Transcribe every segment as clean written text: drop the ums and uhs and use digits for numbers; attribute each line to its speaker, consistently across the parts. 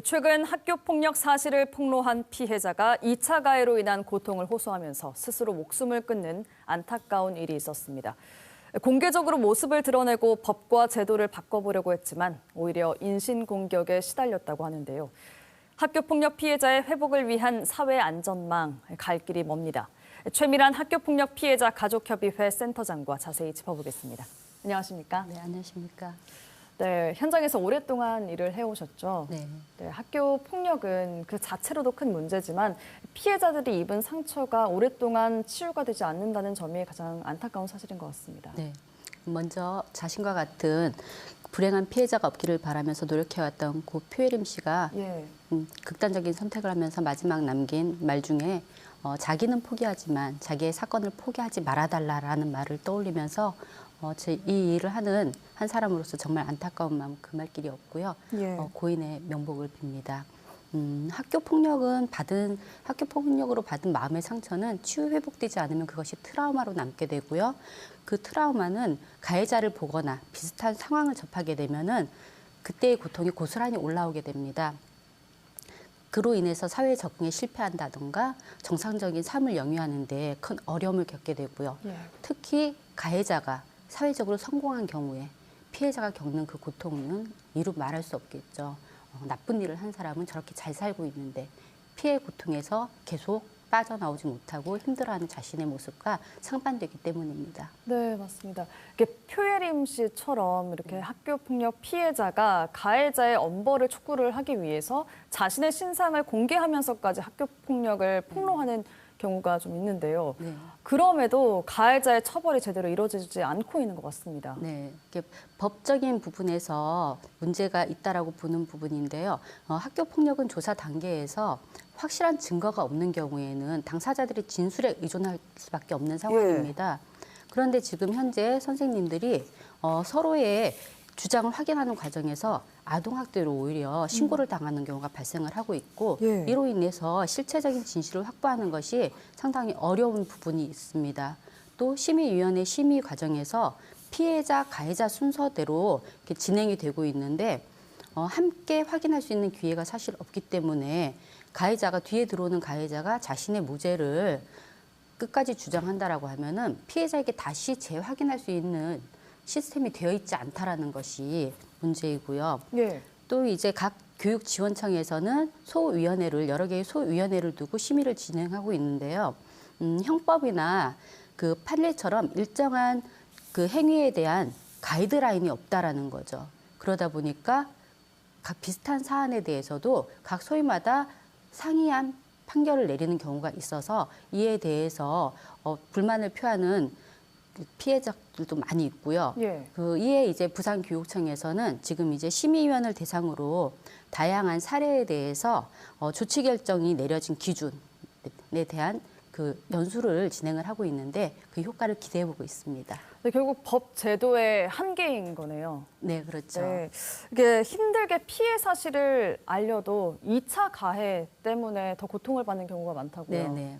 Speaker 1: 최근 학교폭력 사실을 폭로한 피해자가 2차 가해로 인한 고통을 호소하면서 스스로 목숨을 끊는 안타까운 일이 있었습니다. 공개적으로 모습을 드러내고 법과 제도를 바꿔보려고 했지만 오히려 인신공격에 시달렸다고 하는데요. 학교폭력 피해자의 회복을 위한 사회 안전망, 갈 길이 멉니다. 최미란 학교폭력 피해자 가족협의회 센터장과 자세히 짚어보겠습니다. 안녕하십니까?
Speaker 2: 네, 안녕하십니까?
Speaker 1: 네, 현장에서 오랫동안 일을 해오셨죠.
Speaker 2: 네.
Speaker 1: 네, 학교 폭력은 그 자체로도 큰 문제지만 피해자들이 입은 상처가 오랫동안 치유가 되지 않는다는 점이 가장 안타까운 사실인 것 같습니다.
Speaker 2: 네. 먼저 자신과 같은 불행한 피해자가 없기를 바라면서 노력해왔던 고 표혜림 씨가 극단적인 선택을 하면서 마지막 남긴 말 중에 자기는 포기하지만 자기의 사건을 포기하지 말아달라라는 말을 떠올리면서 이 일을 하는 한 사람으로서 정말 안타까운 마음 금할 길이 없고요. 고인의 명복을 빕니다. 학교 폭력으로 받은 마음의 상처는 치유 회복되지 않으면 그것이 트라우마로 남게 되고요. 그 트라우마는 가해자를 보거나 비슷한 상황을 접하게 되면은 그때의 고통이 고스란히 올라오게 됩니다. 그로 인해서 사회 적응에 실패한다던가 정상적인 삶을 영위하는 데 큰 어려움을 겪게 되고요. 특히 가해자가 사회적으로 성공한 경우에 피해자가 겪는 그 고통은 이루 말할 수 없겠죠. 나쁜 일을 한 사람은 저렇게 잘 살고 있는데 피해 고통에서 계속 빠져나오지 못하고 힘들어하는 자신의 모습과 상반되기 때문입니다.
Speaker 1: 네, 맞습니다. 이렇게 표혜림 씨처럼 이렇게 학교 폭력 피해자가 가해자의 엄벌을 촉구를 하기 위해서 자신의 신상을 공개하면서까지 학교 폭력을 폭로하는 경우가 좀 있는데요. 그럼에도 가해자의 처벌이 제대로 이루어지지 않고 있는 것 같습니다.
Speaker 2: 네, 이게 법적인 부분에서 문제가 있다라고 보는 부분인데요. 학교 폭력은 조사 단계에서 확실한 증거가 없는 경우에는 당사자들이 진술에 의존할 수밖에 없는 상황입니다. 그런데 지금 현재 선생님들이 서로의 주장을 확인하는 과정에서 아동학대로 오히려 신고를 당하는 경우가 발생을 하고 있고 이로 인해서 실체적인 진실을 확보하는 것이 상당히 어려운 부분이 있습니다. 또 심의위원회 심의 과정에서 피해자, 가해자 순서대로 이렇게 진행이 되고 있는데 함께 확인할 수 있는 기회가 사실 없기 때문에 뒤에 들어오는 가해자가 자신의 무죄를 끝까지 주장한다라고 하면은 피해자에게 다시 재확인할 수 있는 시스템이 되어 있지 않다라는 것이 문제이고요. 또 이제 각 교육지원청에서는 여러 개의 소위원회를 두고 심의를 진행하고 있는데요. 형법이나 그 판례처럼 일정한 그 행위에 대한 가이드라인이 없다라는 거죠. 그러다 보니까 각 비슷한 사안에 대해서도 각 소위마다 상이한 판결을 내리는 경우가 있어서 이에 대해서 불만을 표하는 피해자들도 많이 있고요. 이에 이제 부산교육청에서는 지금 이제 심의위원을 대상으로 다양한 사례에 대해서 조치 결정이 내려진 기준에 대한 그 연수를 진행을 하고 있는데 그 효과를 기대해 보고 있습니다.
Speaker 1: 네, 결국 법 제도의 한계인 거네요.
Speaker 2: 네, 그렇죠.
Speaker 1: 이게 힘들게 피해 사실을 알려도 2차 가해 때문에 더 고통을 받는 경우가 많다고요.
Speaker 2: 네.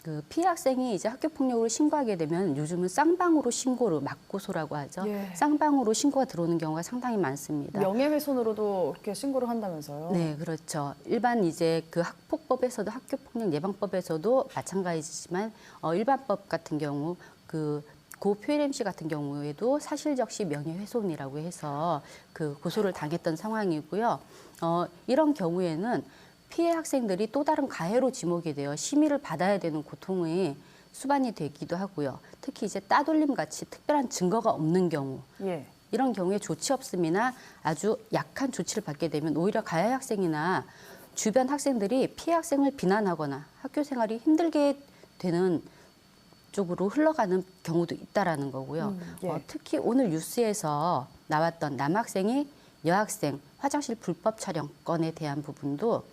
Speaker 2: 그 피해 학생이 이제 학교 폭력을 신고하게 되면 요즘은 쌍방으로 신고를 맞고소라고 하죠. 쌍방으로 신고가 들어오는 경우가 상당히 많습니다.
Speaker 1: 명예훼손으로도 이렇게 신고를 한다면서요?
Speaker 2: 네, 그렇죠. 일반 이제 그 학폭법에서도 학교폭력 예방법에서도 마찬가지지만 일반법 같은 경우 고 표혜림 씨 같은 경우에도 사실적시 명예훼손이라고 해서 그 고소를 당했던 상황이고요. 이런 경우에는 피해 학생들이 또 다른 가해로 지목이 되어 심의를 받아야 되는 고통의 수반이 되기도 하고요. 특히 이제 따돌림 같이 특별한 증거가 없는 경우, 이런 경우에 조치 없음이나 아주 약한 조치를 받게 되면 오히려 가해 학생이나 주변 학생들이 피해 학생을 비난하거나 학교 생활이 힘들게 되는 쪽으로 흘러가는 경우도 있다라는 거고요. 특히 오늘 뉴스에서 나왔던 남학생이 여학생 화장실 불법 촬영 건에 대한 부분도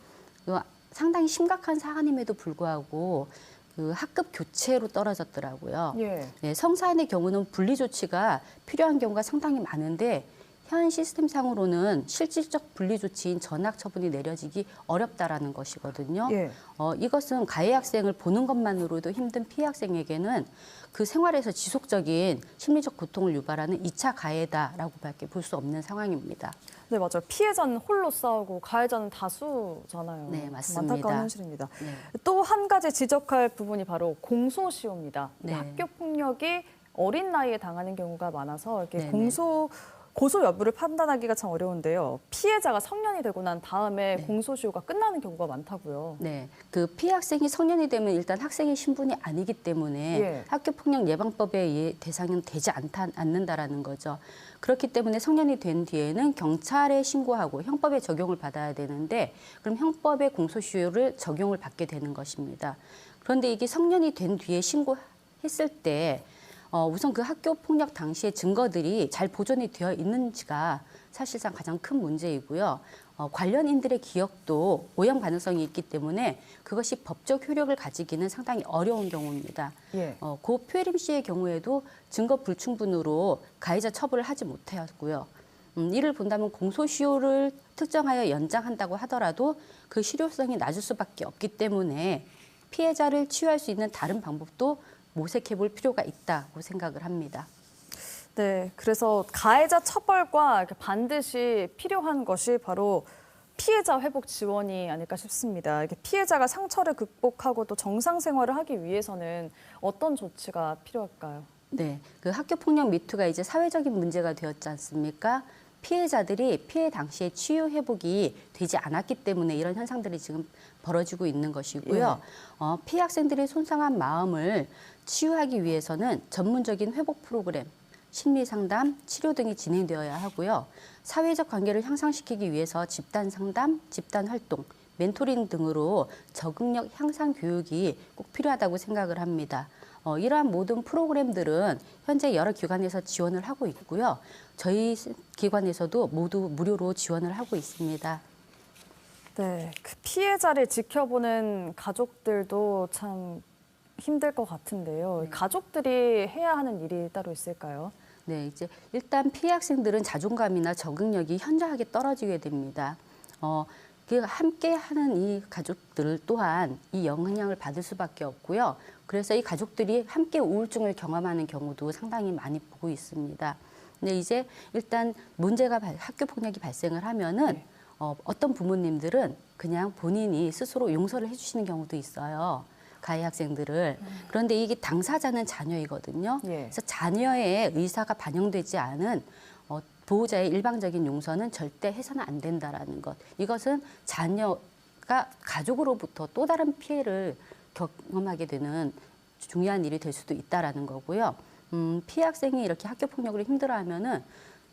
Speaker 2: 상당히 심각한 사안임에도 불구하고 그 학급 교체로 떨어졌더라고요. 성사안의 경우는 분리 조치가 필요한 경우가 상당히 많은데 현 시스템상으로는 실질적 분리 조치인 전학 처분이 내려지기 어렵다라는 것이거든요. 이것은 가해 학생을 보는 것만으로도 힘든 피해 학생에게는 그 생활에서 지속적인 심리적 고통을 유발하는 2차 가해다라고밖에 볼 수 없는 상황입니다.
Speaker 1: 네, 맞아요. 피해자는 홀로 싸우고 가해자는 다수잖아요.
Speaker 2: 네,
Speaker 1: 참
Speaker 2: 맞습니다.
Speaker 1: 안타까운 현실입니다.
Speaker 2: 네.
Speaker 1: 또 한 가지 지적할 부분이 바로 공소시효입니다.
Speaker 2: 네.
Speaker 1: 학교 폭력이 어린 나이에 당하는 경우가 많아서 이렇게
Speaker 2: 네네.
Speaker 1: 고소 여부를 판단하기가 참 어려운데요. 피해자가 성년이 되고 난 다음에
Speaker 2: 네.
Speaker 1: 공소시효가 끝나는 경우가 많다고요.
Speaker 2: 네, 그 피해 학생이 성년이 되면 일단 학생의 신분이 아니기 때문에
Speaker 1: 예.
Speaker 2: 학교폭력 예방법의 대상은 되지 않는다라는 거죠. 그렇기 때문에 성년이 된 뒤에는 경찰에 신고하고 형법에 적용을 받아야 되는데 그럼 형법의 공소시효를 적용을 받게 되는 것입니다. 그런데 이게 성년이 된 뒤에 신고했을 때 우선 그 학교 폭력 당시의 증거들이 잘 보존이 되어 있는지가 사실상 가장 큰 문제이고요. 관련인들의 기억도 오형 가능성이 있기 때문에 그것이 법적 효력을 가지기는 상당히 어려운 경우입니다.
Speaker 1: 예.
Speaker 2: 고 표혜림 씨의 경우에도 증거 불충분으로 가해자 처벌을 하지 못하였고요. 이를 본다면 공소시효를 특정하여 연장한다고 하더라도 그 실효성이 낮을 수밖에 없기 때문에 피해자를 치유할 수 있는 다른 방법도 모색해 볼 필요가 있다고 생각을 합니다.
Speaker 1: 네, 그래서 가해자 처벌과 반드시 필요한 것이 바로 피해자 회복 지원이 아닐까 싶습니다. 이게 피해자가 상처를 극복하고 또 정상 생활을 하기 위해서는 어떤 조치가 필요할까요?
Speaker 2: 네, 그 학교 폭력 미투가 이제 사회적인 문제가 되었지 않습니까? 피해자들이 피해 당시에 치유 회복이 되지 않았기 때문에 이런 현상들이 지금 벌어지고 있는 것이고요. 피해 학생들의 손상한 마음을 치유하기 위해서는 전문적인 회복 프로그램, 심리 상담, 치료 등이 진행되어야 하고요. 사회적 관계를 향상시키기 위해서 집단 상담, 집단 활동, 멘토링 등으로 적응력 향상 교육이 꼭 필요하다고 생각을 합니다. 이러한 모든 프로그램들은 현재 여러 기관에서 지원을 하고 있고요. 저희 기관에서도 모두 무료로 지원을 하고 있습니다.
Speaker 1: 네, 그 피해자를 지켜보는 가족들도 참 힘들 것 같은데요. 가족들이 해야 하는 일이 따로 있을까요?
Speaker 2: 네, 이제 일단 피해 학생들은 자존감이나 적응력이 현저하게 떨어지게 됩니다. 함께 하는 이 가족들 또한 이 영향을 받을 수밖에 없고요. 그래서 이 가족들이 함께 우울증을 경험하는 경우도 상당히 많이 보고 있습니다. 근데 이제 일단 학교 폭력이 발생을 하면은 어떤 부모님들은 그냥 본인이 스스로 용서를 해주시는 경우도 있어요. 가해 학생들을. 그런데 이게 당사자는 자녀이거든요.
Speaker 1: 예.
Speaker 2: 그래서 자녀의 의사가 반영되지 않은 보호자의 일방적인 용서는 절대 해서는 안 된다라는 것. 이것은 자녀가 가족으로부터 또 다른 피해를 경험하게 되는 중요한 일이 될 수도 있다라는 거고요. 피해 학생이 이렇게 학교 폭력으로 힘들어하면은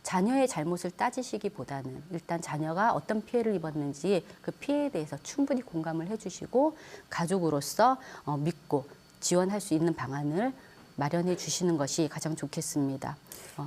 Speaker 2: 자녀의 잘못을 따지시기보다는 일단 자녀가 어떤 피해를 입었는지 그 피해에 대해서 충분히 공감을 해주시고 가족으로서 믿고 지원할 수 있는 방안을 마련해 주시는 것이 가장 좋겠습니다.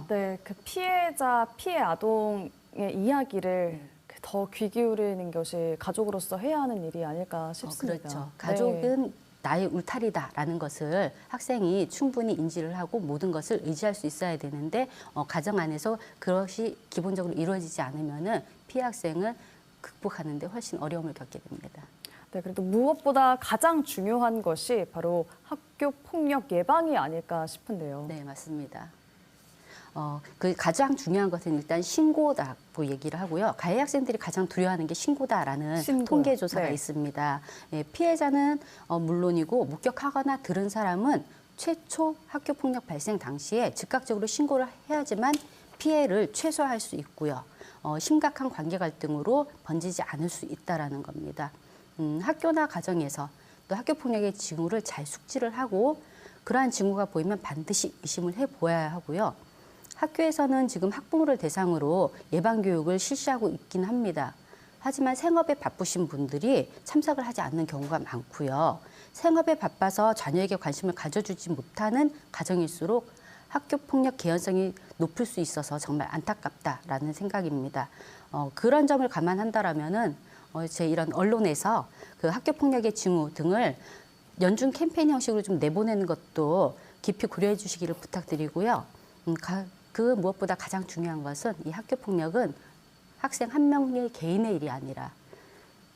Speaker 1: 네, 그 피해자, 피해 아동의 이야기를 더 귀 기울이는 것이 가족으로서 해야 하는 일이 아닐까 싶습니다.
Speaker 2: 그렇죠. 가족은 나의 울타리다라는 것을 학생이 충분히 인지를 하고 모든 것을 의지할 수 있어야 되는데 가정 안에서 그것이 기본적으로 이루어지지 않으면은 피해 학생은 극복하는 데 훨씬 어려움을 겪게 됩니다.
Speaker 1: 네, 그래도 무엇보다 가장 중요한 것이 바로 학교 폭력 예방이 아닐까 싶은데요.
Speaker 2: 네, 맞습니다. 그 가장 중요한 것은 일단 신고다고 얘기를 하고요. 가해 학생들이 가장 두려워하는 게 신고다라는
Speaker 1: 신고요.
Speaker 2: 통계 조사가
Speaker 1: 네.
Speaker 2: 있습니다. 피해자는 물론이고 목격하거나 들은 사람은 최초 학교 폭력 발생 당시에 즉각적으로 신고를 해야지만 피해를 최소화할 수 있고요. 심각한 관계 갈등으로 번지지 않을 수 있다라는 겁니다. 학교나 가정에서 또 학교 폭력의 징후를 잘 숙지를 하고 그러한 징후가 보이면 반드시 의심을 해보아야 하고요. 학교에서는 지금 학부모를 대상으로 예방교육을 실시하고 있긴 합니다. 하지만 생업에 바쁘신 분들이 참석을 하지 않는 경우가 많고요. 생업에 바빠서 자녀에게 관심을 가져주지 못하는 가정일수록 학교 폭력 개연성이 높을 수 있어서 정말 안타깝다라는 생각입니다. 그런 점을 감안한다라면은 제 이런 언론에서 그 학교 폭력의 징후 등을 연중 캠페인 형식으로 좀 내보내는 것도 깊이 고려해 주시기를 부탁드리고요. 그 무엇보다 가장 중요한 것은 이 학교 폭력은 학생 한 명의 개인의 일이 아니라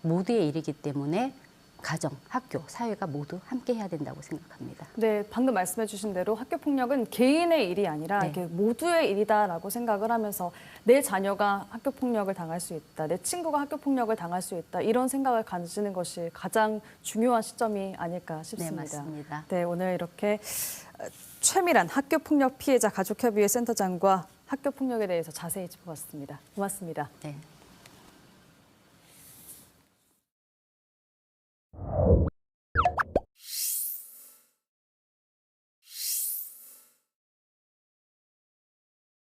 Speaker 2: 모두의 일이기 때문에 가정, 학교, 사회가 모두 함께 해야 된다고 생각합니다.
Speaker 1: 네, 방금 말씀해 주신 대로 학교 폭력은 개인의 일이 아니라
Speaker 2: 네.
Speaker 1: 이게 모두의 일이다라고 생각을 하면서 내 자녀가 학교 폭력을 당할 수 있다, 내 친구가 학교 폭력을 당할 수 있다, 이런 생각을 가지는 것이 가장 중요한 시점이 아닐까 싶습니다.
Speaker 2: 네, 맞습니다.
Speaker 1: 네, 오늘 이렇게 최미란 학교 폭력 피해자 가족협의회 센터장과 학교 폭력에 대해서 자세히 짚어봤습니다. 고맙습니다.
Speaker 2: 네.